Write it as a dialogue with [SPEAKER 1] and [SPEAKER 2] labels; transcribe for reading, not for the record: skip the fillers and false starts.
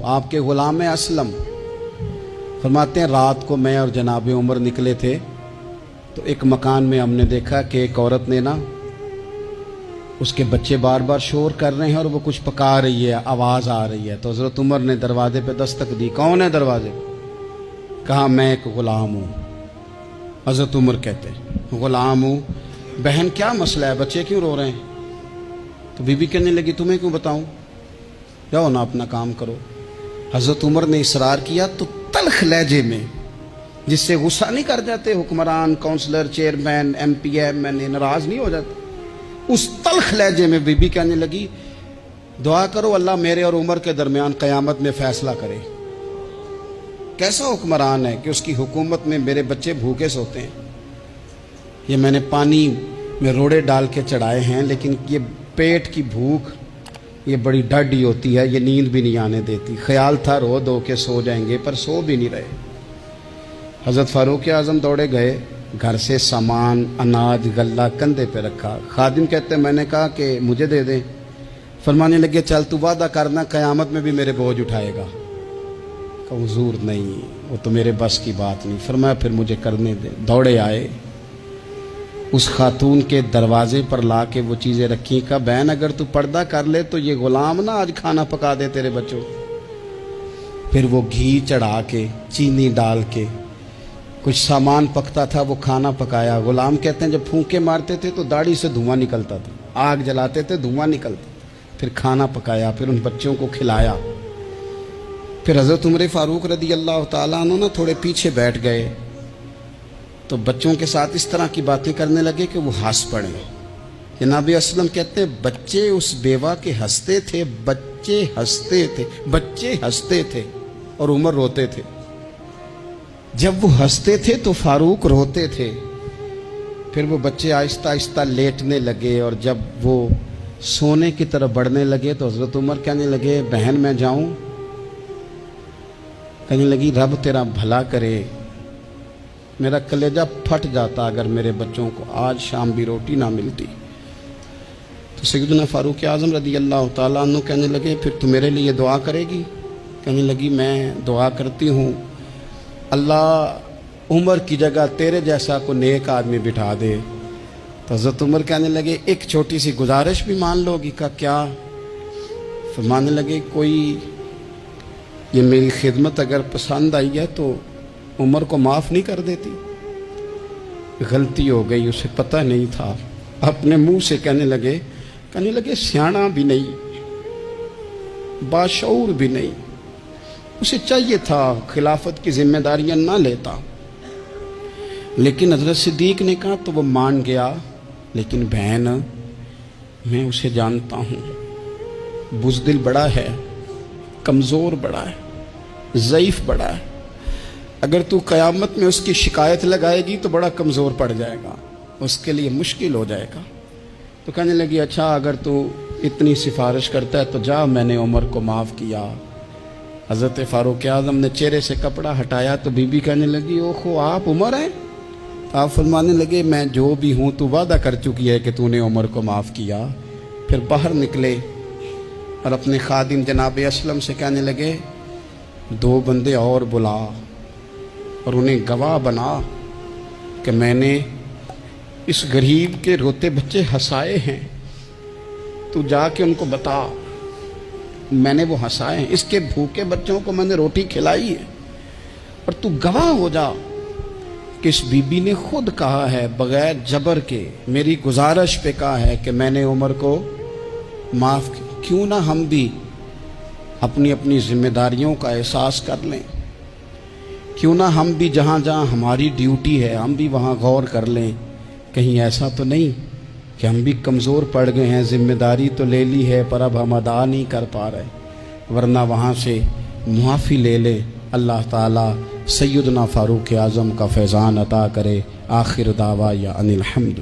[SPEAKER 1] آپ کے غلام اسلم فرماتے ہیں رات کو میں اور جناب عمر نکلے تھے تو ایک مکان میں ہم نے دیکھا کہ ایک عورت نے نا اس کے بچے بار بار شور کر رہے ہیں اور وہ کچھ پکا رہی ہے، آواز آ رہی ہے۔ تو حضرت عمر نے دروازے پہ دستک دی، کون ہے دروازے پہ؟ کہا میں ایک غلام ہوں۔ حضرت عمر کہتے ہیں غلام ہوں، بہن کیا مسئلہ ہے، بچے کیوں رو رہے ہیں؟ تو بی بی کہنے لگی تمہیں کیوں بتاؤں، جاؤ نا اپنا کام کرو۔ حضرت عمر نے اصرار کیا تو تلخ لہجے میں، جس سے غصہ نہیں کر جاتے حکمران، councillor, chairman, M P M N A ناراض نہیں ہو جاتے، اس تلخ لہجے میں بی بی کہنے لگی دعا کرو اللہ میرے اور عمر کے درمیان قیامت میں فیصلہ کرے۔ کیسا حکمران ہے کہ اس کی حکومت میں میرے بچے بھوکے سوتے ہیں، یہ میں نے پانی میں روڑے ڈال کے چڑھائے ہیں، لیکن یہ پیٹ کی بھوک یہ بڑی ڈاڈی ہوتی ہے، یہ نیند بھی نہیں آنے دیتی۔ خیال تھا رو دو کے سو جائیں گے پر سو بھی نہیں رہے۔ حضرت فاروق اعظم دوڑے گئے، گھر سے سامان، اناج، غلہ کندھے پہ رکھا۔ خادم کہتے ہیں میں نے کہا کہ مجھے دے دیں، فرمانے لگے چل تو وعدہ کرنا قیامت میں بھی میرے بوجھ اٹھائے گا۔ کہ حضور نہیں، وہ تو میرے بس کی بات نہیں۔ فرمایا پھر مجھے کرنے دیں۔ دوڑے آئے، اس خاتون کے دروازے پر لا کے وہ چیزیں رکھی۔ کہا بہن اگر تو پردہ کر لے تو یہ غلام نا آج کھانا پکا دے تیرے بچوں۔ پھر وہ گھی چڑھا کے، چینی ڈال کے، کچھ سامان پکتا تھا وہ کھانا پکایا۔ غلام کہتے ہیں جب پھونکے مارتے تھے تو داڑھی سے دھواں نکلتا تھا، آگ جلاتے تھے دھواں نکلتا، پھر کھانا پکایا، پھر ان بچوں کو کھلایا۔ پھر حضرت عمر فاروق رضی اللہ تعالیٰ عنہ نا تھوڑے پیچھے بیٹھ گئے تو بچوں کے ساتھ اس طرح کی باتیں کرنے لگے کہ وہ ہنس پڑے۔ جناب اسلم کہتے ہیں بچے اس بیوہ کے ہنستے تھے، بچے ہنستے تھے اور عمر روتے تھے۔ جب وہ ہنستے تھے تو فاروق روتے تھے۔ پھر وہ بچے آہستہ آہستہ لیٹنے لگے اور جب وہ سونے کی طرف بڑھنے لگے تو حضرت عمر کہنے لگے بہن میں جاؤں؟ کہنے لگی رب تیرا بھلا کرے، میرا کلیجہ پھٹ جاتا اگر میرے بچوں کو آج شام بھی روٹی نہ ملتی۔ تو سیدنا فاروق اعظم رضی اللہ تعالیٰ عنہ کہنے لگے پھر تو میرے لیے دعا کرے گی؟ کہنے لگی میں دعا کرتی ہوں اللہ عمر کی جگہ تیرے جیسا کو نیک آدمی بٹھا دے۔ تو حضرت عمر کہنے لگے ایک چھوٹی سی گزارش بھی مان لو گی؟ کا کیا؟ فرمانے لگے کوئی یہ میری خدمت اگر پسند آئی ہے تو عمر کو معاف نہیں کر دیتی؟ غلطی ہو گئی، اسے پتہ نہیں تھا۔ اپنے منہ سے کہنے لگے سیاںا بھی نہیں، باشعور بھی نہیں، اسے چاہیے تھا خلافت کی ذمہ داریاں نہ لیتا۔ لیکن حضرت صدیق نے کہا تو وہ مان گیا، لیکن بہن میں اسے جانتا ہوں، بزدل بڑا ہے، کمزور بڑا ہے، ضعیف بڑا ہے، اگر تو قیامت میں اس کی شکایت لگائے گی تو بڑا کمزور پڑ جائے گا، اس کے لیے مشکل ہو جائے گا۔ تو کہنے لگی اچھا اگر تو اتنی سفارش کرتا ہے تو جا، میں نے عمر کو معاف کیا۔ حضرت فاروق اعظم نے چہرے سے کپڑا ہٹایا تو بی بی کہنے لگی اوہو آپ عمر ہیں؟ آپ فرمانے لگے میں جو بھی ہوں تو وعدہ کر چکی ہے کہ تو نے عمر کو معاف کیا۔ پھر باہر نکلے اور اپنے خادم جناب اسلم سے کہنے لگے 2 بندے اور بلا اور انہیں گواہ بنا کہ میں نے اس غریب کے روتے بچے ہنسائے ہیں، تو جا کے ان کو بتا میں نے وہ ہنسائے ہیں، اس کے بھوکے بچوں کو میں نے روٹی کھلائی ہے، اور تو گواہ ہو جا کہ اس بی بی نے خود کہا ہے بغیر جبر کے، میری گزارش پہ کہا ہے کہ میں نے عمر کو معاف کیا۔ کیوں نہ ہم بھی اپنی اپنی ذمہ داریوں کا احساس کر لیں، کیوں نہ ہم بھی جہاں جہاں ہماری ڈیوٹی ہے ہم بھی وہاں غور کر لیں، کہیں ایسا تو نہیں کہ ہم بھی کمزور پڑ گئے ہیں، ذمہ داری تو لے لی ہے پر اب ہم ادا نہیں کر پا رہے، ورنہ وہاں سے معافی لے لیں۔ اللہ تعالیٰ سیدنا فاروق اعظم کا فیضان عطا کرے۔ آخر دعوایا ان الحمد